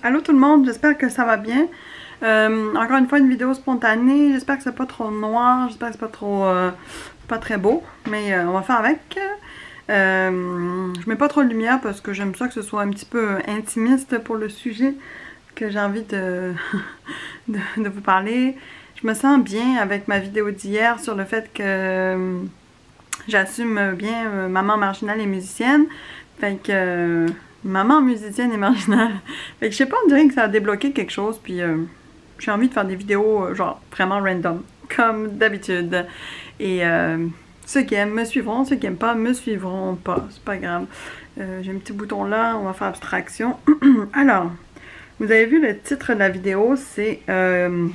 Allô tout le monde, j'espère que ça va bien. Encore une fois, une vidéo spontanée. J'espère que c'est pas trop noir, j'espère que c'est pas trop pas très beau, mais on va faire avec. Je mets pas trop de lumière parce que j'aime ça que ce soit un petit peu intimiste pour le sujet que j'ai envie de, de vous parler. Je me sens bien avec ma vidéo d'hier sur le fait que j'assume bien maman marginale et musicienne. Fait que maman musicienne et marginale. Fait que je sais pas, on dirait que ça a débloqué quelque chose, puis j'ai envie de faire des vidéos genre vraiment random, comme d'habitude. Et ceux qui aiment me suivront, ceux qui aiment pas me suivront pas, c'est pas grave. J'ai un petit bouton là, on va faire abstraction. Alors, vous avez vu le titre de la vidéo, c'est ben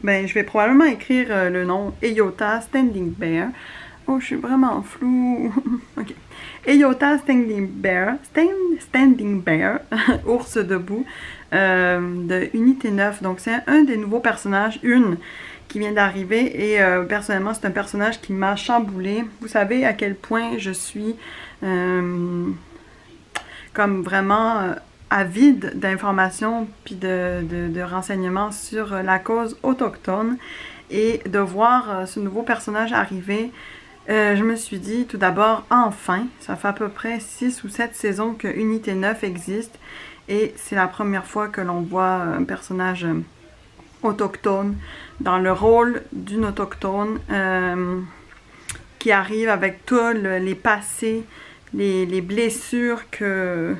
je vais probablement écrire le nom Eyota Standing Bear. Oh, je suis vraiment floue. Ok. Eyota Standing Bear, ours debout, de Unité 9. Donc, c'est un des nouveaux personnages, qui vient d'arriver. Et personnellement, c'est un personnage qui m'a chamboulé. Vous savez à quel point je suis comme vraiment avide d'informations puis de renseignements sur la cause autochtone. Et de voir ce nouveau personnage arriver, je me suis dit tout d'abord, enfin, ça fait à peu près 6 ou 7 saisons que Unité 9 existe et c'est la première fois que l'on voit un personnage autochtone dans le rôle d'une autochtone qui arrive avec tous les passés, les blessures qu'elle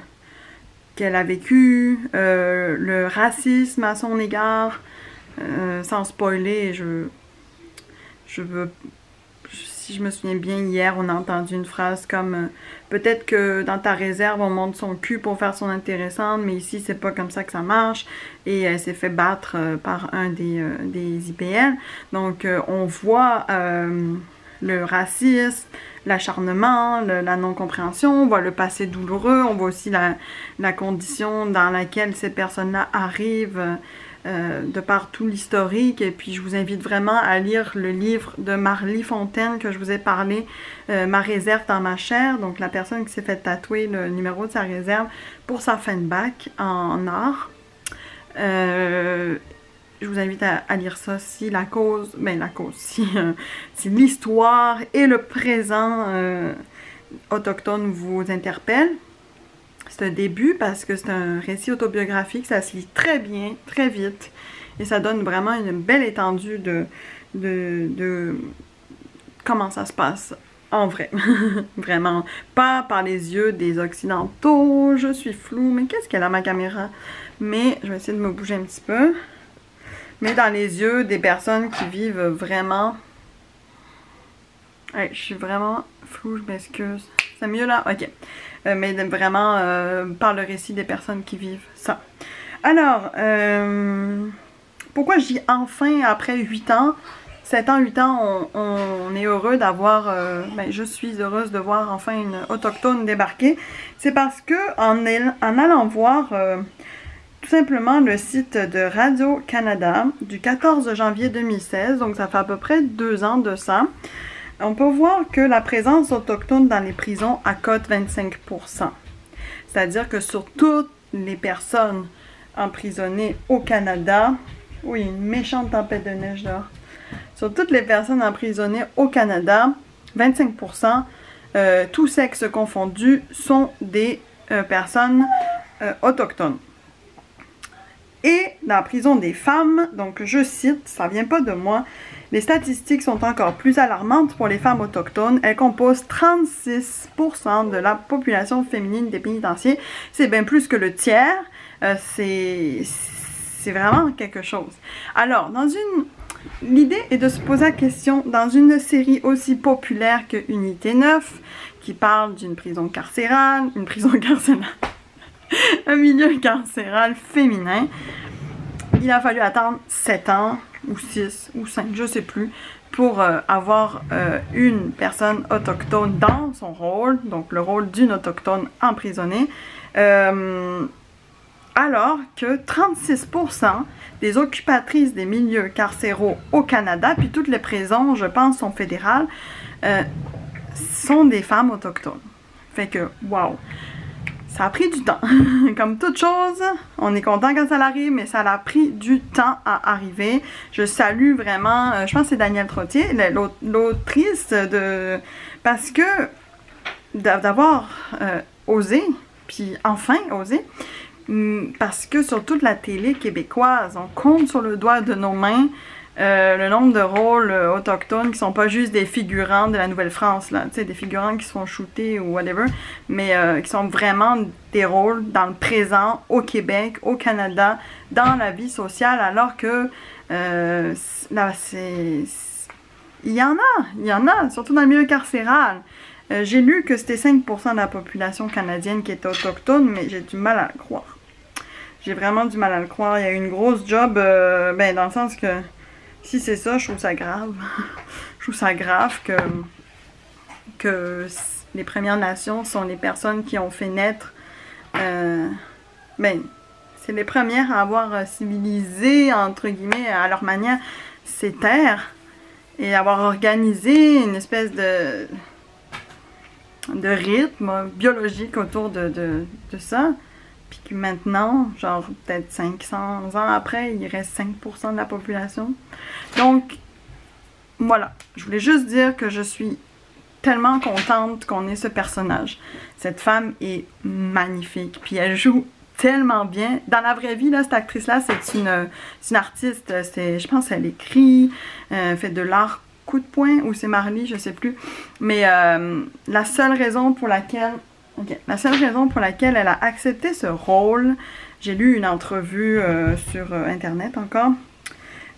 a vécues, le racisme à son égard. Sans spoiler, je veux... Si je me souviens bien, hier, on a entendu une phrase comme peut-être que dans ta réserve, on monte son cul pour faire son intéressante, mais ici, c'est pas comme ça que ça marche. Et elle s'est fait battre par un des IPL. Donc, on voit le racisme, l'acharnement, la non-compréhension, on voit le passé douloureux, on voit aussi la condition dans laquelle ces personnes-là arrivent de par tout l'historique. Et puis je vous invite vraiment à lire le livre de Marly Fontaine que je vous ai parlé, Ma réserve dans ma chair, donc la personne qui s'est fait tatouer le numéro de sa réserve pour sa fin de bac en art. Je vous invite à lire ça si la cause, si l'histoire et le présent autochtone vous interpellent. C'est un début parce que c'est un récit autobiographique, ça se lit très bien, très vite, et ça donne vraiment une belle étendue de comment ça se passe en vrai. Vraiment, pas par les yeux des occidentaux, je suis floue, mais qu'est-ce qu'elle a ma caméra? Mais je vais essayer de me bouger un petit peu. Mais dans les yeux des personnes qui vivent vraiment... Hey, je suis vraiment floue, je m'excuse. C'est mieux là? Ok. Mais vraiment par le récit des personnes qui vivent ça. Alors, pourquoi je dis enfin après 8 ans? 7 ans, 8 ans, on est heureux d'avoir... je suis heureuse de voir enfin une autochtone débarquer. C'est parce que en allant voir tout simplement le site de Radio-Canada du 14 janvier 2016, donc ça fait à peu près 2 ans de ça, on peut voir que la présence autochtone dans les prisons accote 25%. C'est-à-dire que sur toutes les personnes emprisonnées au Canada, oui, il y a une méchante tempête de neige là. Sur toutes les personnes emprisonnées au Canada, 25%, tous sexes confondus, sont des personnes autochtones. Et dans la prison des femmes, donc je cite, ça vient pas de moi, les statistiques sont encore plus alarmantes pour les femmes autochtones. Elles composent 36% de la population féminine des pénitenciers. C'est bien plus que le tiers. C'est vraiment quelque chose. Alors, l'idée est de se poser la question, dans une série aussi populaire que Unité 9, qui parle d'une prison carcérale, un milieu carcéral féminin, il a fallu attendre 7 ans, ou 6, ou 5, je sais plus, pour avoir une personne autochtone dans son rôle, donc le rôle d'une autochtone emprisonnée, alors que 36% des occupatrices des milieux carcéraux au Canada, puis toutes les prisons, je pense, sont fédérales, sont des femmes autochtones. Fait que, wow! ça a pris du temps. Comme toute chose, on est content quand ça arrive, mais ça a pris du temps à arriver. Je salue vraiment, je pense que c'est Danielle Trottier, l'autrice de... Parce que d'avoir osé, puis enfin osé, parce que sur toute la télé québécoise, on compte sur le doigt de nos mains le nombre de rôles autochtones qui sont pas juste des figurants de la Nouvelle-France, là, tu sais, des figurants qui se font shooter ou whatever, mais qui sont vraiment des rôles dans le présent, au Québec, au Canada, dans la vie sociale, alors que là, il y en a, surtout dans le milieu carcéral. J'ai lu que c'était 5% de la population canadienne qui était autochtone, mais j'ai du mal à le croire. J'ai vraiment du mal à le croire. Il y a eu une grosse job, ben, dans le sens que si c'est ça, je trouve ça grave. Je trouve ça grave que les Premières Nations sont les personnes qui ont fait naître... ben, c'est les premières à avoir civilisé, entre guillemets, à leur manière, ces terres. Et avoir organisé une espèce de rythme biologique autour de ça. Puis que maintenant, genre peut-être 500 ans après, il reste 5% de la population. Donc, voilà. Je voulais juste dire que je suis tellement contente qu'on ait ce personnage. Cette femme est magnifique. Puis elle joue tellement bien. Dans la vraie vie, là, cette actrice-là, c'est une artiste. Je pense qu'elle écrit, fait de l'art coup de poing, ou c'est Marley, je sais plus. Mais la seule raison pour laquelle... La seule raison pour laquelle elle a accepté ce rôle, j'ai lu une entrevue sur Internet encore,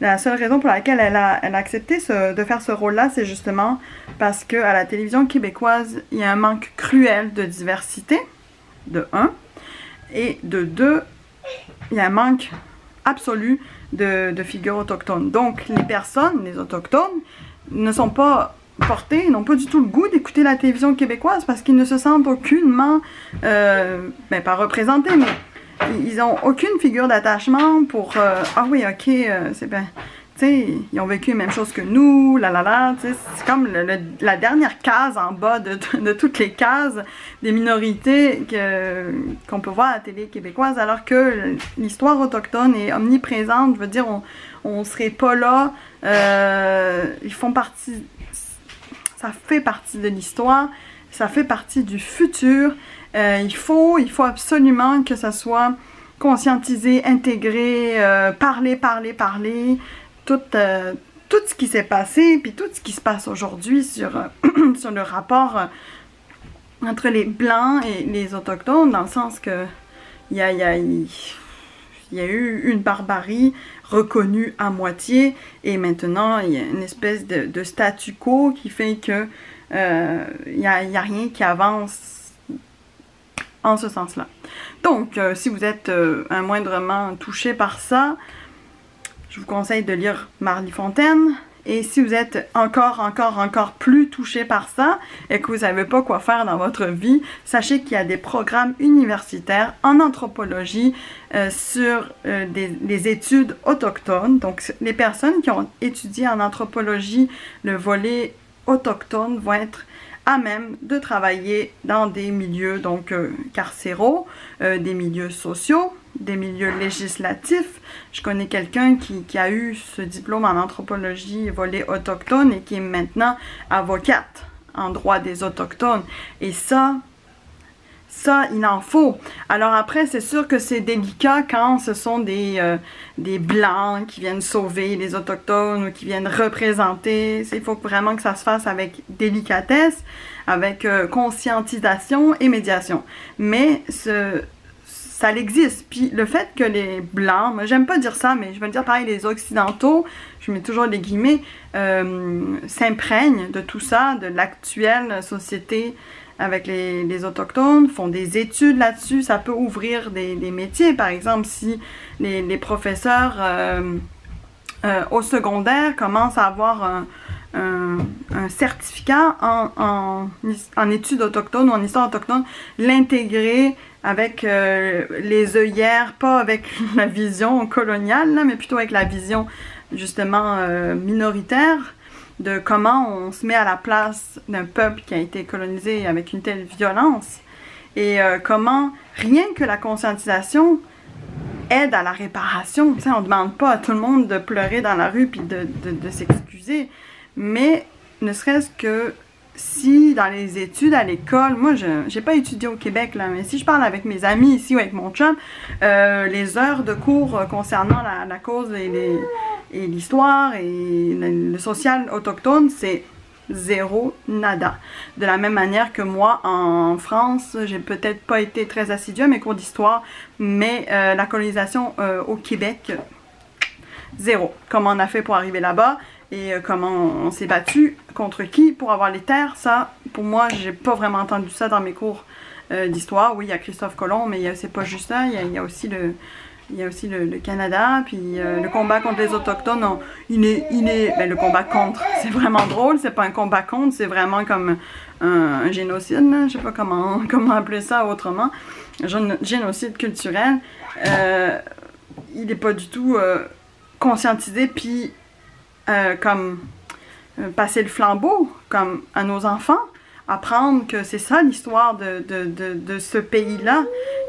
la seule raison pour laquelle elle a accepté de faire ce rôle-là, c'est justement parce qu'à la télévision québécoise, il y a un manque cruel de diversité, de 1, et de 2, il y a un manque absolu de figures autochtones. Donc, les personnes, les autochtones, ne sont pas... portés, n'ont pas du tout le goût d'écouter la télévision québécoise parce qu'ils ne se sentent aucunement, ben pas représentés, mais ils ont aucune figure d'attachement pour ah oui, ok, c'est bien, tu sais, ils ont vécu la même chose que nous, tu sais, c'est comme la dernière case en bas de toutes les cases des minorités qu'on peut voir à la télé québécoise, alors que l'histoire autochtone est omniprésente. Je veux dire, on serait pas là, ils font partie... Ça fait partie de l'histoire, ça fait partie du futur. Il faut absolument que ça soit conscientisé, intégré, parler. Tout ce qui s'est passé, puis tout ce qui se passe aujourd'hui sur, sur le rapport entre les Blancs et les Autochtones, dans le sens que il y a eu une barbarie reconnue à moitié, et maintenant il y a une espèce de statu quo qui fait que il n'y a rien qui avance en ce sens-là. Donc, si vous êtes un moindrement touché par ça, je vous conseille de lire Marley Fontaine. Et si vous êtes encore plus touché par ça et que vous savez pas quoi faire dans votre vie, sachez qu'il y a des programmes universitaires en anthropologie sur des études autochtones. Donc, les personnes qui ont étudié en anthropologie le volet autochtone vont être à même de travailler dans des milieux donc carcéraux, des milieux sociaux, des milieux législatifs. Je connais quelqu'un qui a eu ce diplôme en anthropologie volet autochtone et qui est maintenant avocate en droit des autochtones. Et ça, il en faut. Alors après, c'est sûr que c'est délicat quand ce sont des Blancs qui viennent sauver les Autochtones ou qui viennent représenter. Il faut vraiment que ça se fasse avec délicatesse, avec conscientisation et médiation. Mais ça existe. Puis le fait que les Blancs, moi j'aime pas dire ça, mais je vais le dire pareil, les Occidentaux, je mets toujours des guillemets, s'imprègnent de tout ça, de l'actuelle société avec les Autochtones, font des études là-dessus, ça peut ouvrir des métiers. Par exemple, si les professeurs au secondaire commencent à avoir un certificat en études autochtones ou en histoire autochtone, l'intégrer avec les œillères, pas avec la vision coloniale, là, mais plutôt avec la vision justement minoritaire, de comment on se met à la place d'un peuple qui a été colonisé avec une telle violence. et comment rien que la conscientisation aide à la réparation. T'sais, on ne demande pas à tout le monde de pleurer dans la rue puis de s'excuser, mais ne serait-ce que si dans les études à l'école, moi j'ai pas étudié au Québec là, mais si je parle avec mes amis ici ou avec mon chum, les heures de cours concernant la cause et l'histoire et le social autochtone, c'est zéro, nada. De la même manière que moi, en France, j'ai peut-être pas été très assidue à mes cours d'histoire, mais la colonisation au Québec, zéro. Comment on a fait pour arriver là-bas et comment on s'est battu, contre qui pour avoir les terres, ça, pour moi, j'ai pas vraiment entendu ça dans mes cours d'histoire. Oui, il y a Christophe Colomb, mais c'est pas juste ça, il y a aussi le Canada, puis le combat contre les Autochtones, ben, le combat contre, c'est vraiment drôle, c'est pas un combat contre, c'est vraiment comme un génocide, là, je sais pas comment appeler ça autrement, génocide culturel. Il est pas du tout conscientisé, puis comme passer le flambeau, comme à nos enfants, apprendre que c'est ça l'histoire de ce pays-là.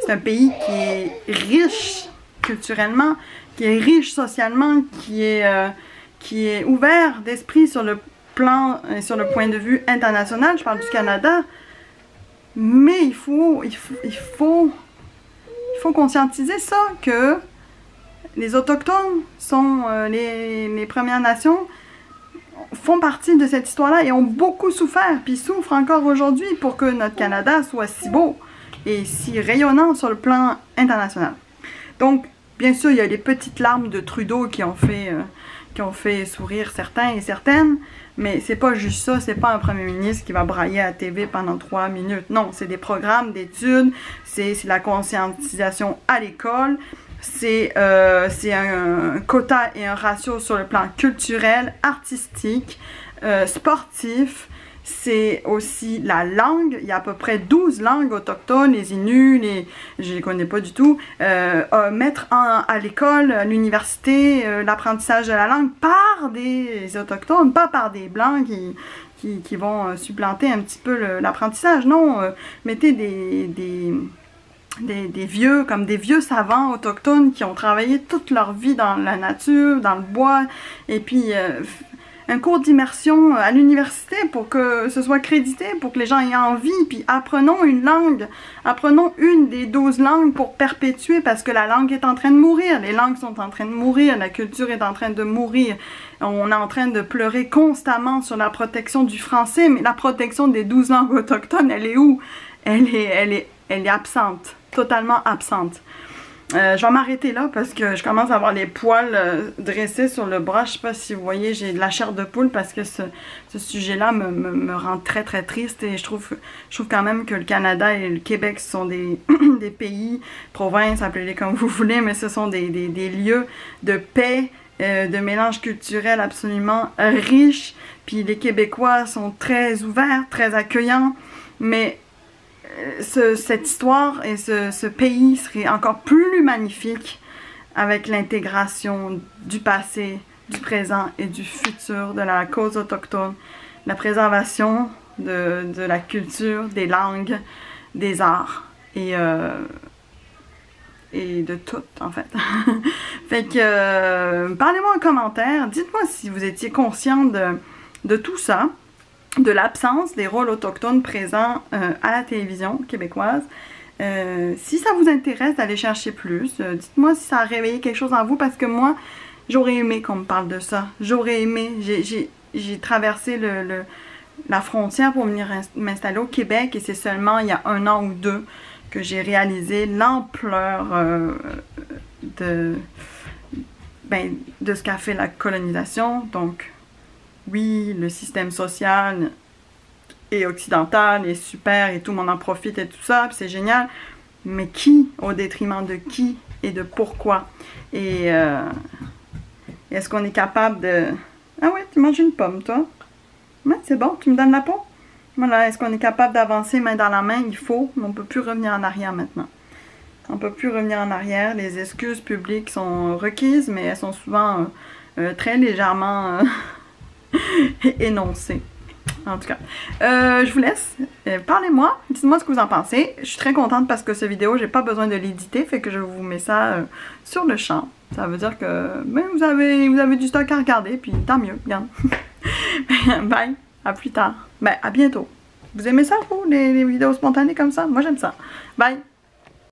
C'est un pays qui est riche culturellement, qui est riche socialement, qui est ouvert d'esprit sur le plan, sur le point de vue international. Je parle du Canada, mais il faut conscientiser ça, que les Autochtones sont les Premières Nations, font partie de cette histoire-là et ont beaucoup souffert, puis souffrent encore aujourd'hui pour que notre Canada soit si beau et si rayonnant sur le plan international. Donc, bien sûr, il y a les petites larmes de Trudeau qui ont fait sourire certains et certaines, mais c'est pas juste ça, c'est pas un premier ministre qui va brailler à la TV pendant 3 minutes. Non, c'est des programmes d'études, c'est la conscientisation à l'école, c'est un quota et un ratio sur le plan culturel, artistique, sportif. C'est aussi la langue. Il y a à peu près 12 langues autochtones, les Inuits, je ne les connais pas du tout. Mettre à l'école, à l'université, l'apprentissage de la langue par des autochtones, pas par des blancs qui vont supplanter un petit peu l'apprentissage. Non, mettez des vieux, comme des vieux savants autochtones qui ont travaillé toute leur vie dans la nature, dans le bois, et puis un cours d'immersion à l'université pour que ce soit crédité, pour que les gens aient envie, puis apprenons une langue, apprenons une des 12 langues pour perpétuer, parce que la langue est en train de mourir, les langues sont en train de mourir, la culture est en train de mourir, on est en train de pleurer constamment sur la protection du français, mais la protection des 12 langues autochtones, elle est où? Elle est absente, totalement absente. Je vais m'arrêter là parce que je commence à avoir les poils dressés sur le bras. Je sais pas si vous voyez, j'ai de la chair de poule parce que ce sujet-là me rend très très triste, et je trouve quand même que le Canada et le Québec sont des pays, provinces, appelez-les comme vous voulez, mais ce sont des lieux de paix, de mélange culturel absolument riche. Puis les Québécois sont très ouverts, très accueillants, mais cette histoire et ce pays serait encore plus magnifique avec l'intégration du passé, du présent et du futur de la cause autochtone, la préservation de la culture, des langues, des arts et de tout en fait. Fait que parlez-moi en commentaire, dites-moi si vous étiez conscient de tout ça, de l'absence des rôles autochtones présents à la télévision québécoise. Si ça vous intéresse d'aller chercher plus, dites-moi si ça a réveillé quelque chose en vous, parce que moi, j'aurais aimé qu'on me parle de ça. J'aurais aimé. J'ai traversé la frontière pour venir m'installer au Québec, et c'est seulement il y a 1 an ou 2 que j'ai réalisé l'ampleur de ce qu'a fait la colonisation. Donc, oui, le système social et occidental est super et tout le monde en profite et tout ça, puis c'est génial, mais qui, au détriment de qui et de pourquoi? Et est-ce qu'on est capable de... Ah ouais, tu manges une pomme, toi? Ouais, c'est bon, tu me donnes la peau? Voilà, est-ce qu'on est capable d'avancer main dans la main? Il faut, mais on ne peut plus revenir en arrière maintenant. On ne peut plus revenir en arrière, les excuses publiques sont requises, mais elles sont souvent très légèrement... énoncé. En tout cas, je vous laisse. Parlez-moi, dites-moi ce que vous en pensez. Je suis très contente parce que cette vidéo, j'ai pas besoin de l'éditer, fait que je vous mets ça sur le champ. Ça veut dire que vous avez du stock à regarder, puis tant mieux, regarde. Bye, à plus tard. Ben, à bientôt. Vous aimez ça, vous, les vidéos spontanées comme ça? Moi, j'aime ça. Bye!